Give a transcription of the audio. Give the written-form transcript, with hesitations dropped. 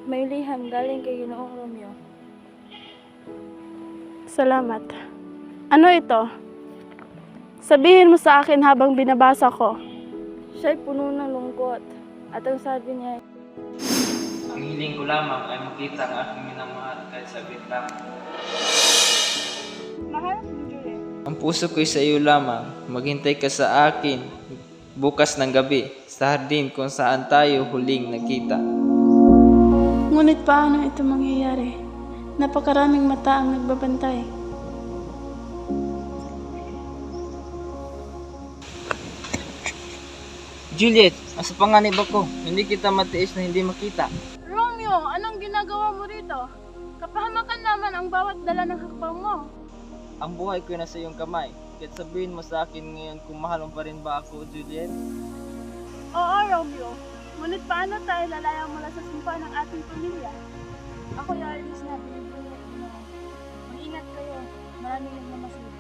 may liham galing kay Ginoong Romeo. Salamat. Ano ito? Sabihin mo sa akin habang binabasa ko. Siya'y puno ng lungkot at ang sabi niya, Ang hiling ko lamang ay makita ang aking minamahal kahit saglit lang. Mahal mo, Juliet. Ang puso ko'y sa iyo lamang, maghintay ka sa akin bukas ng gabi sa hardin kung saan tayo huling nagkita. Ngunit paano ito mangyayari? Napakaraming mata ang nagbabantay. Juliet, asa panganib ako? Hindi kita matiis na hindi makita. Romeo, anong ginagawa mo rito? Kapahamakan naman ang bawat dala ng hakbang mo. Ang buhay ko'y nasa iyong kamay. Kaya't sabihin mo sa akin ngayon kung mahal mo pa rin ba ako, Juliet? Oo, Romeo. Ngunit paano tayo lalaya mula sa sumpa ng ating pamilya? ako yung alis na binibigyan mo. Mag-ingat kayo. Maraming nagmamasukan.